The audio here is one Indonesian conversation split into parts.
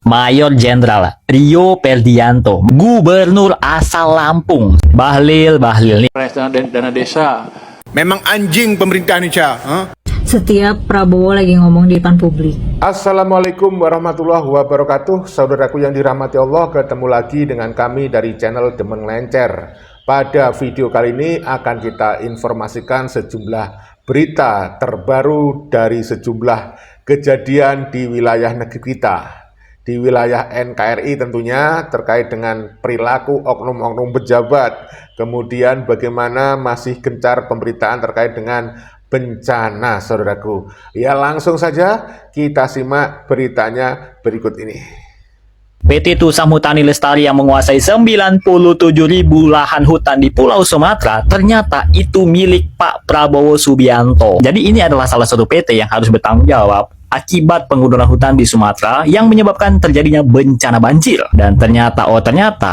Mayor Jenderal Rio Ferdianto, Gubernur asal Lampung, Bahlil nih. Dana desa. Memang anjing pemerintah Indonesia. Setiap Prabowo lagi ngomong di depan publik. Assalamualaikum warahmatullahi wabarakatuh. Saudaraku yang dirahmati Allah, ketemu lagi dengan kami dari channel Demeng Lencer. Pada video kali ini akan kita informasikan sejumlah berita terbaru dari sejumlah kejadian di wilayah negeri kita. Di wilayah NKRI tentunya terkait dengan perilaku oknum-oknum pejabat. Kemudian bagaimana masih gencar pemberitaan terkait dengan bencana, saudaraku. Ya, langsung saja kita simak beritanya berikut ini. PT Tusam Hutani Lestari yang menguasai 97.000 lahan hutan di Pulau Sumatera ternyata itu milik Pak Prabowo Subianto. Jadi ini adalah salah satu PT yang harus bertanggung jawab akibat penggundulan hutan di Sumatera yang menyebabkan terjadinya bencana banjir. Dan ternyata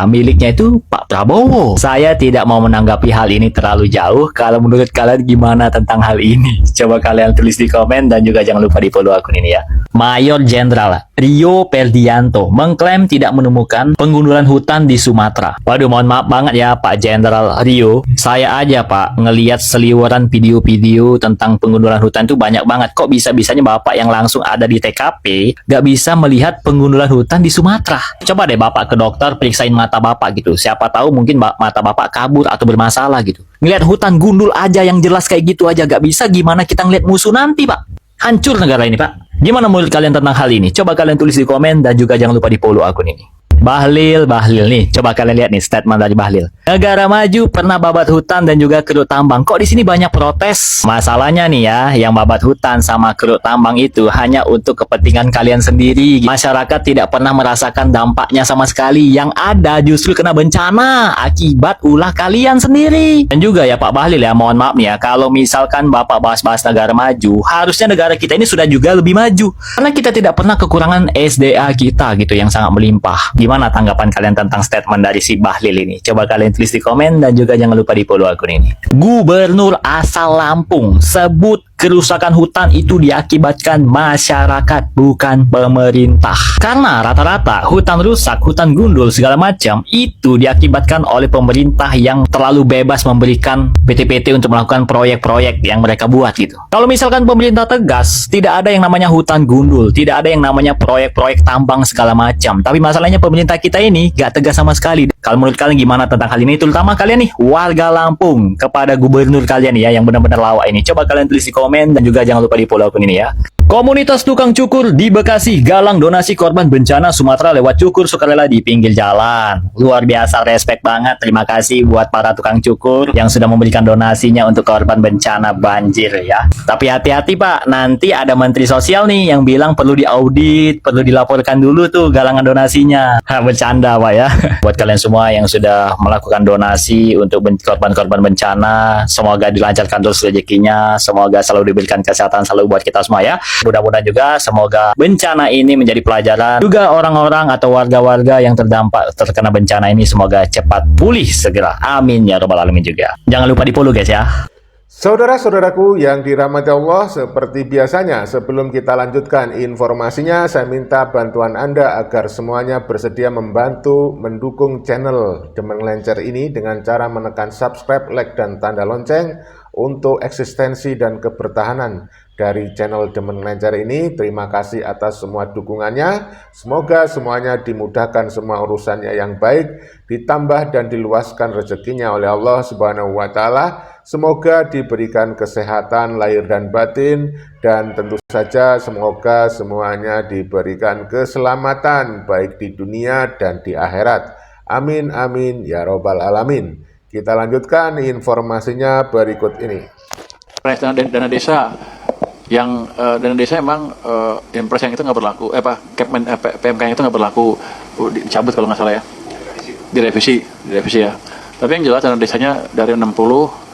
miliknya itu Pak Prabowo. Saya tidak mau menanggapi hal ini terlalu jauh. Kalau menurut kalian gimana tentang hal ini? Coba kalian tulis di komen dan juga jangan lupa di follow akun ini ya. Mayor Jenderal Rio Ferdianto mengklaim tidak menemukan penggundulan hutan di Sumatera. Waduh, mohon maaf banget ya Pak Jenderal Rio. Saya aja Pak ngelihat seliweran video-video tentang penggundulan hutan itu banyak banget. Kok bisa-bisanya Bapak yang langsung ada di TKP gak bisa melihat penggundulan hutan di Sumatera? Coba deh Bapak ke dokter periksain mata Bapak gitu. Siapa tahu mungkin mata Bapak kabur atau bermasalah gitu. Ngelihat hutan gundul aja yang jelas kayak gitu aja gak bisa, gimana kita ngeliat musuh nanti Pak? Hancur negara ini Pak. Gimana menurut kalian tentang hal ini? Coba kalian tulis di komen dan juga jangan lupa di follow akun ini. Bahlil nih, coba kalian lihat nih statement dari Bahlil. Negara maju pernah babat hutan dan juga keruk tambang. Kok di sini banyak protes? Masalahnya nih ya, yang babat hutan sama keruk tambang itu hanya untuk kepentingan kalian sendiri. Masyarakat tidak pernah merasakan dampaknya sama sekali. Yang ada justru kena bencana akibat ulah kalian sendiri. Dan juga ya Pak Bahlil ya, mohon maaf nih ya, kalau misalkan Bapak bahas-bahas negara maju, harusnya negara kita ini sudah juga lebih maju. Karena kita tidak pernah kekurangan SDA kita gitu yang sangat melimpah. Gimana tanggapan kalian tentang statement dari si Bahlil ini? Coba kalian tulis di komen dan juga jangan lupa di follow akun ini. Gubernur asal Lampung sebut kerusakan hutan itu diakibatkan masyarakat, bukan pemerintah. Karena rata-rata hutan rusak, hutan gundul, segala macam itu diakibatkan oleh pemerintah yang terlalu bebas memberikan PT-PT untuk melakukan proyek-proyek yang mereka buat gitu. Kalau misalkan pemerintah tegas, tidak ada yang namanya hutan gundul, tidak ada yang namanya proyek-proyek tambang segala macam. Tapi masalahnya pemerintah kita ini gak tegas sama sekali. Kalau menurut kalian gimana tentang hal ini? Terutama kalian nih, warga Lampung, kepada gubernur kalian ya, yang benar-benar lawak ini. Coba kalian tulis di komen dan juga jangan lupa di follow akun ini ya. Komunitas tukang cukur di Bekasi galang donasi korban bencana Sumatera lewat cukur sukarela di pinggir jalan. Luar biasa, respect banget. Terima kasih buat para tukang cukur yang sudah memberikan donasinya untuk korban bencana banjir ya. Tapi hati-hati Pak, nanti ada Menteri Sosial nih yang bilang perlu diaudit, perlu dilaporkan dulu tuh galangan donasinya. Bercanda Pak ya. Buat kalian semua yang sudah melakukan donasi untuk korban-korban bencana, semoga dilancarkan terus rezekinya, semoga selalu diberikan kesehatan selalu buat kita semua ya. Mudah-mudahan juga semoga bencana ini menjadi pelajaran juga orang-orang atau warga-warga yang terkena bencana ini, semoga cepat pulih segera. Amin ya robbal alamin juga. Jangan lupa di follow guys ya. Saudara-saudaraku yang dirahmati Allah, seperti biasanya sebelum kita lanjutkan informasinya, saya minta bantuan Anda agar semuanya bersedia membantu mendukung channel Demeng Lencer ini dengan cara menekan subscribe, like, dan tanda lonceng untuk eksistensi dan kebertahanan dari channel Demeng Lencer ini. Terima kasih atas semua dukungannya. Semoga semuanya dimudahkan semua urusannya yang baik, ditambah dan diluaskan rezekinya oleh Allah Subhanahu wa Ta'ala. Semoga diberikan kesehatan lahir dan batin, dan tentu saja semoga semuanya diberikan keselamatan baik di dunia dan di akhirat. Amin amin ya robbal alamin. Kita lanjutkan informasinya berikut ini. Dana desa yang dana desa emang impres yang itu nggak berlaku, PMK itu nggak berlaku, dicabut kalau nggak salah ya, direvisi ya. Tapi yang jelas dana desanya dari 60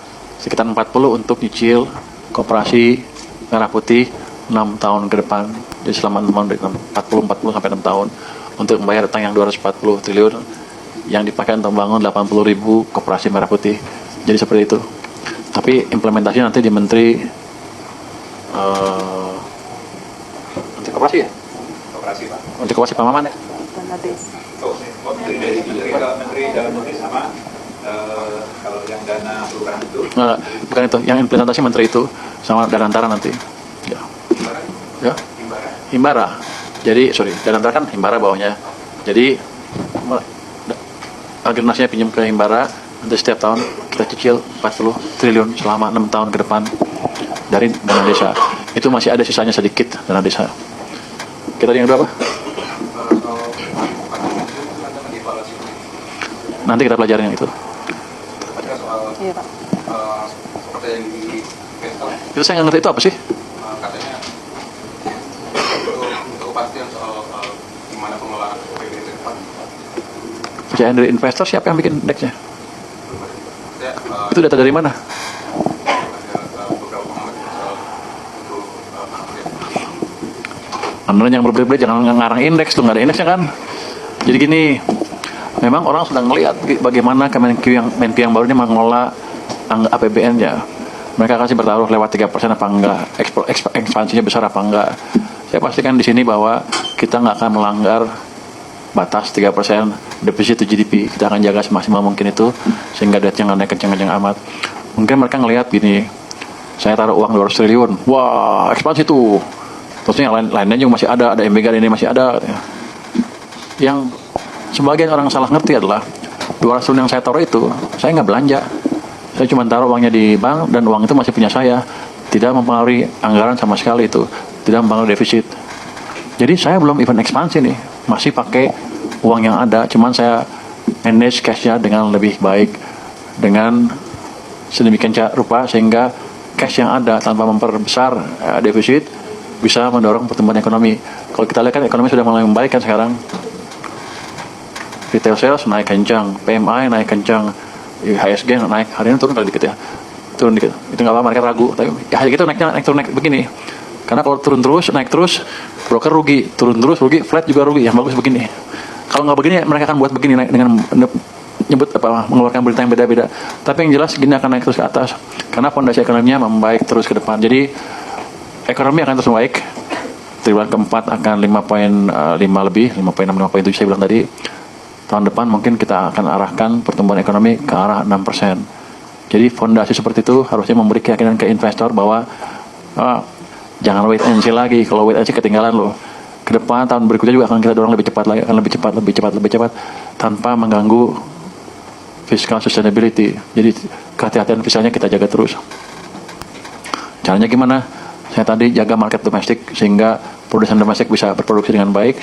sekitar 40 untuk nyicil koperasi merah putih 6 tahun ke depan. Jadi selama 40 sampai 6 tahun untuk membayar utang yang 240 triliun yang dipakai untuk membangun 80.000 koperasi merah putih. Jadi seperti itu. Tapi implementasinya nanti di Menteri Koperasi ya? Koperasi Pak. Menteri Keuangan Pak Maman ya? Menteri Dalam Negeri sama kalau yang dana kelurahan itu Nggak, bukan itu. Yang implementasi menteri itu sama Danantara nanti. Ya. Ya. Himbara. Jadi Danantara kan Himbara bawahnya. Jadi agenasinya pinjam ke Himbara, nanti setiap tahun kita cicil 40 triliun selama 6 tahun ke depan dari dana desa. Itu masih ada sisanya sedikit dana desa. Kita yang kedua apa? Nanti kita pelajarin yang itu. Iya, Pak. seperti yang di investor Itu saya nggak ngerti itu apa sih? katanya untuk kepastian soal gimana pengelolaan APBN ke depan. Kepercayaan dari investor siapa yang bikin indeksnya? Saya Itu data dari mana? ada beberapa pengalaman soal untuk update. Anda yang berbeda-beda jangan ngarang indeks tuh, nggak ada indeksnya kan. Jadi gini, memang orang sedang melihat bagaimana Kemenq yang baru ini mengelola APBN-nya. Mereka kasih bertaruh lewat 3% apa enggak, ekspansinya besar apa enggak. Saya pastikan di sini bahwa kita nggak akan melanggar batas 3% defisit to GDP. Kita akan jaga semaksimal mungkin itu sehingga debt-nya nggak naik kencang-kencang amat. Mungkin mereka ngelihat gini, saya taruh uang 200 triliun, wah ekspansi tuh. Terus yang lainnya juga masih ada MBG ini masih ada. Yang sebagian orang salah ngerti adalah 200 triliun yang saya taruh itu, saya nggak belanja. Saya cuma taruh uangnya di bank dan uang itu masih punya saya. Tidak mempengaruhi anggaran sama sekali itu. Tidak mempengaruhi defisit. Jadi saya belum even ekspansi nih. Masih pakai uang yang ada. Cuman saya manage cash-nya dengan lebih baik. Dengan sedemikian rupa sehingga cash yang ada tanpa memperbesar defisit bisa mendorong pertumbuhan ekonomi. Kalau kita lihat kan ekonomi sudah mulai membaik kan sekarang. Retail sales naik kencang, PMI naik kencang, IHSG naik, hari ini turun kali dikit ya, turun dikit. Itu nggak apa-apa, mereka ragu. Tapi IHSG itu naik begini. Karena kalau turun terus, naik terus, broker rugi, turun terus rugi, flat juga rugi. Yang bagus begini. Kalau nggak begini, mereka akan buat begini naik dengan nyebut apa, mengeluarkan berita yang beda-beda. Tapi yang jelas gini akan naik terus ke atas. Karena fondasi ekonominya membaik terus ke depan. Jadi ekonomi akan terus membaik. Triwulan keempat akan 5,5 lebih, 5,6, 5,7 saya bilang tadi. Tahun depan mungkin kita akan arahkan pertumbuhan ekonomi ke arah 6%. Jadi fondasi seperti itu harusnya memberi keyakinan ke investor bahwa jangan wait and see lagi. Kalau wait and see ketinggalan loh. Ke depan tahun berikutnya juga akan kita dorong lebih cepat lagi, akan lebih cepat tanpa mengganggu fiscal sustainability. Jadi kehati-hatian fiskalnya kita jaga terus. Caranya gimana? Saya tadi jaga market domestik sehingga produsen domestik bisa berproduksi dengan baik.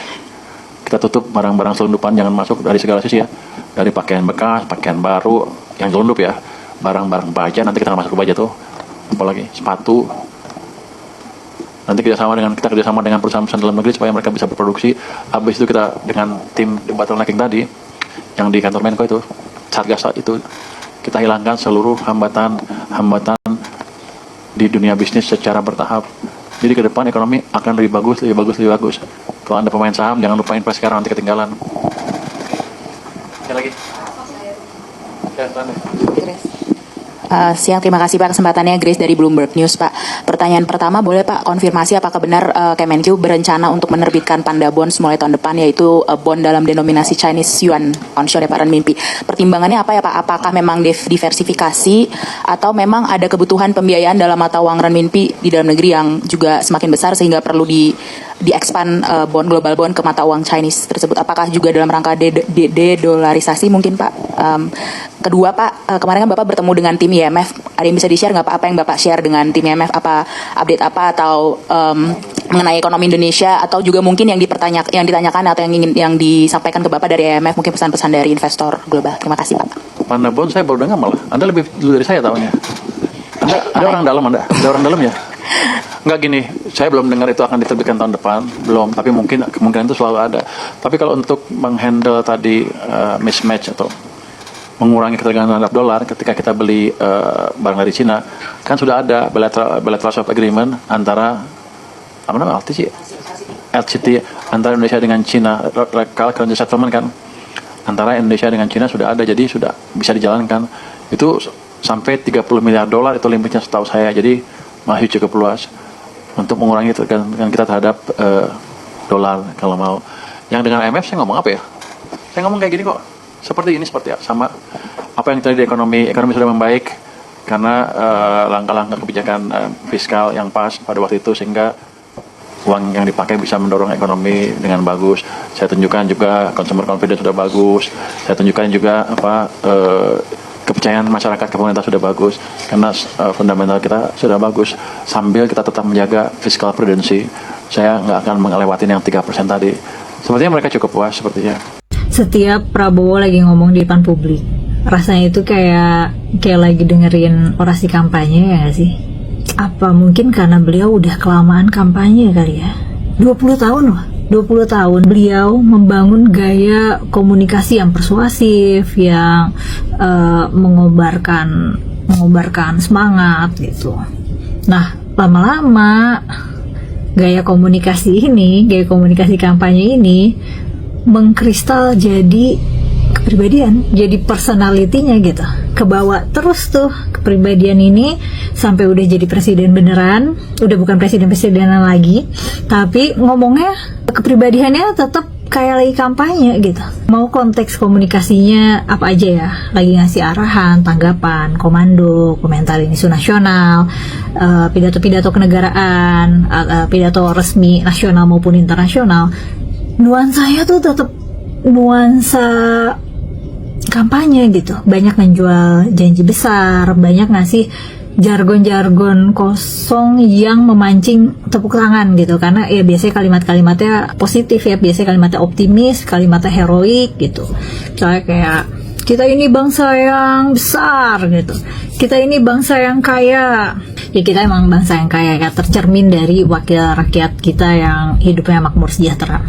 Kita tutup barang-barang selundupan, jangan masuk dari segala sisi ya. Dari pakaian bekas, pakaian baru, yang selundup ya. Barang-barang baja, nanti kita masuk ke baja tuh. Apalagi sepatu. Nanti kita kerjasama dengan perusahaan-perusahaan dalam negeri supaya mereka bisa berproduksi. Habis itu kita dengan tim bottlenecking tadi, yang di kantor Menko itu, Satgas itu, kita hilangkan seluruh hambatan di dunia bisnis secara bertahap. Jadi ke depan ekonomi akan lebih bagus. Kalau Anda pemain saham, jangan lupa invest sekarang, nanti ketinggalan. Sekali lagi. Siang, terima kasih Pak kesempatannya. Grace dari Bloomberg News, Pak. Pertanyaan pertama, boleh Pak konfirmasi apakah benar Kemenq berencana untuk menerbitkan panda bonds mulai tahun depan, yaitu bond dalam denominasi Chinese Yuan onshore ya Pak Renminbi. Pertimbangannya apa ya Pak? Apakah memang diversifikasi atau memang ada kebutuhan pembiayaan dalam mata uang Renminbi di dalam negeri yang juga semakin besar sehingga perlu di-expand global bond ke mata uang Chinese tersebut? Apakah juga dalam rangka de-dolarisasi mungkin Pak? Kedua Pak, kemarin kan Bapak bertemu dengan tim IMF. Ada yang bisa di-share nggak Pak? Apa yang Bapak share dengan tim IMF? Apa update apa atau mengenai ekonomi Indonesia atau juga mungkin yang ditanyakan atau yang disampaikan ke Bapak dari IMF, mungkin pesan-pesan dari investor global. Terima kasih Pak. Panda bond saya baru dengar malah. Anda lebih dulu dari saya tahunya. Ada orang dalam Anda? Ada orang dalam ya? Enggak gini, saya belum dengar itu akan diterbitkan tahun depan, belum. Tapi mungkin kemungkinan itu selalu ada. Tapi kalau untuk menghandle tadi mismatch atau mengurangi ketergantungan terhadap dolar ketika kita beli barang dari Cina, kan sudah ada bilateral swap agreement antara apa namanya LCT antara Indonesia dengan Cina, local currency settlement kan antara Indonesia dengan Cina sudah ada, jadi sudah bisa dijalankan. Itu sampai 30 miliar dolar itu limitnya setahu saya, jadi masih cukup luas untuk mengurangi ketergantungan kita terhadap dolar kalau mau. Yang dengan IMF saya ngomong apa ya? Saya ngomong kayak gini kok. Seperti ini, seperti sama apa yang terjadi di ekonomi sudah membaik karena langkah-langkah kebijakan fiskal yang pas pada waktu itu, sehingga uang yang dipakai bisa mendorong ekonomi dengan bagus. Saya tunjukkan juga consumer confidence sudah bagus. Saya tunjukkan juga kepercayaan masyarakat ke pemerintah sudah bagus karena fundamental kita sudah bagus, sambil kita tetap menjaga fiscal prudency. Saya nggak akan ngelewatin yang 3% tadi. Sepertinya mereka cukup puas sepertinya. Setiap Prabowo lagi ngomong di depan publik, rasanya itu kayak lagi dengerin orasi kampanye, ya nggak sih? Apa mungkin karena beliau udah kelamaan kampanye kali ya? 20 tahun loh. 20 tahun beliau membangun gaya komunikasi yang persuasif, yang mengobarkan semangat gitu. Nah, lama-lama gaya komunikasi kampanye ini mengkristal jadi kepribadian, jadi personalitinya gitu. Kebawa terus tuh kepribadian ini sampai udah jadi presiden beneran, udah bukan presiden-presidenan lagi, tapi ngomongnya kepribadiannya tetap kayak lagi kampanye gitu. Mau konteks komunikasinya apa aja ya, lagi ngasih arahan, tanggapan, komando, komentar isu nasional, pidato-pidato kenegaraan, pidato resmi nasional maupun internasional, nuansanya tuh tetap nuansa kampanye gitu. Banyak menjual janji besar, banyak ngasih jargon-jargon kosong yang memancing tepuk tangan gitu, karena ya biasanya kalimat-kalimatnya positif ya, biasanya kalimatnya optimis, kalimatnya heroik gitu. Misalnya kayak kita ini bangsa yang besar gitu, kita ini bangsa yang kaya. Ya kita emang bangsa yang kaya ya, tercermin dari wakil rakyat kita yang hidupnya makmur sejahtera.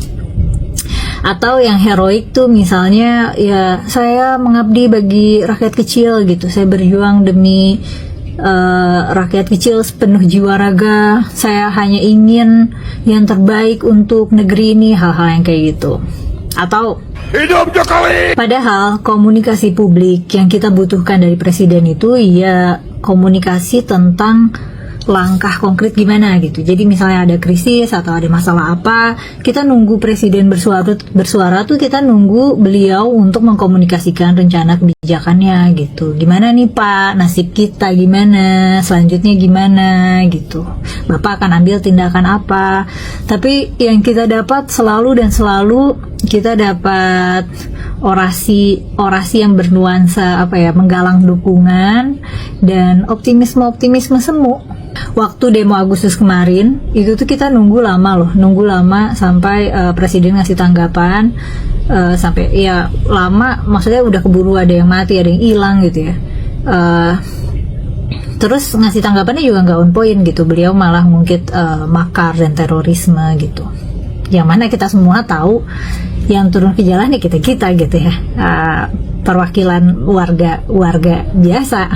Atau yang heroik tuh misalnya ya saya mengabdi bagi rakyat kecil gitu, saya berjuang demi rakyat kecil sepenuh jiwa raga, saya hanya ingin yang terbaik untuk negeri ini, hal-hal yang kayak gitu. Atau hidup Jokowi! Padahal komunikasi publik yang kita butuhkan dari presiden itu ya komunikasi tentang langkah konkret gimana gitu. Jadi misalnya ada krisis atau ada masalah apa, kita nunggu presiden bersuara tuh kita nunggu beliau untuk mengkomunikasikan rencana kebijakannya gitu. Gimana nih Pak, nasib kita gimana, selanjutnya gimana gitu. Bapak akan ambil tindakan apa. Tapi yang kita dapat selalu kita dapat orasi yang bernuansa menggalang dukungan dan optimisme semu. Waktu demo Agustus kemarin itu tuh kita nunggu lama sampai presiden ngasih tanggapan, sampai ya lama, maksudnya udah keburu ada yang mati, ada yang hilang gitu ya. Terus ngasih tanggapannya juga nggak on point gitu, beliau malah ngungkit makar dan terorisme gitu. Yang mana kita semua tahu yang turun ke jalan ya kita gitu ya, perwakilan warga biasa.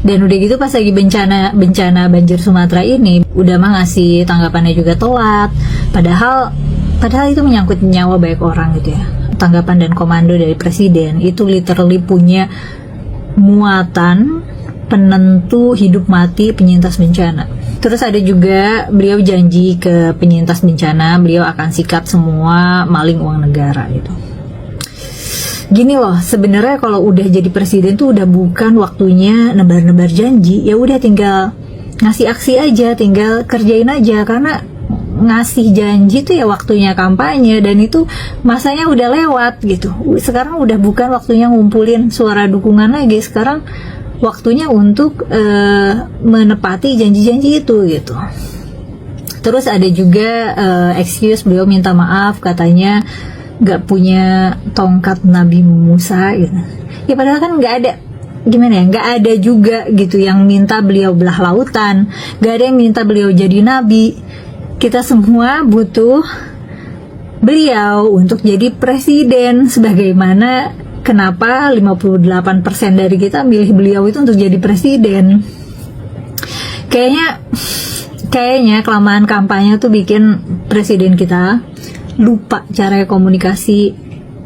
Dan udah gitu pas lagi bencana banjir Sumatera ini udah mah ngasih tanggapannya juga telat, padahal itu menyangkut nyawa banyak orang gitu ya. Tanggapan dan komando dari presiden itu literally punya muatan penentu hidup mati penyintas bencana. Terus ada juga beliau janji ke penyintas bencana beliau akan sikat semua maling uang negara gitu. Gini loh, sebenarnya kalau udah jadi presiden tuh udah bukan waktunya nebar-nebar janji, ya udah tinggal ngasih aksi aja, tinggal kerjain aja, karena ngasih janji tuh ya waktunya kampanye dan itu masanya udah lewat gitu. Sekarang udah bukan waktunya ngumpulin suara dukungan lagi, sekarang waktunya untuk menepati janji-janji itu gitu. Terus ada juga excuse, beliau minta maaf katanya nggak punya tongkat Nabi Musa gitu. Ya padahal kan nggak ada, nggak ada juga gitu yang minta beliau belah lautan, nggak ada yang minta beliau jadi nabi. Kita semua butuh beliau untuk jadi presiden, sebagaimana kenapa 58% dari kita milih beliau itu untuk jadi presiden. Kayaknya kelamaan kampanye tuh bikin presiden kita lupa cara komunikasi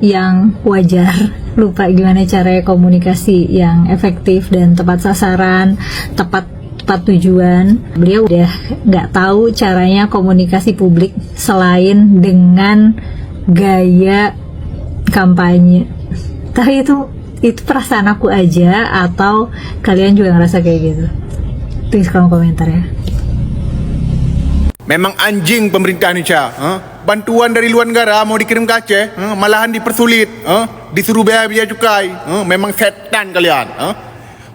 yang wajar, lupa gimana cara komunikasi yang efektif dan tepat sasaran, tepat tepat tujuan. Beliau udah nggak tahu caranya komunikasi publik selain dengan gaya kampanye. Tapi itu perasaan aku aja atau kalian juga ngerasa kayak gitu? Tulis kolom komentar ya. Memang anjing pemerintah Indonesia. Bantuan dari luar negara mau dikirim ke Aceh, malahan dipersulit, disuruh bayar biaya cukai. Memang setan kalian.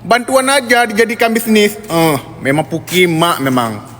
Bantuan aja dijadikan bisnis. Memang pukimak memang.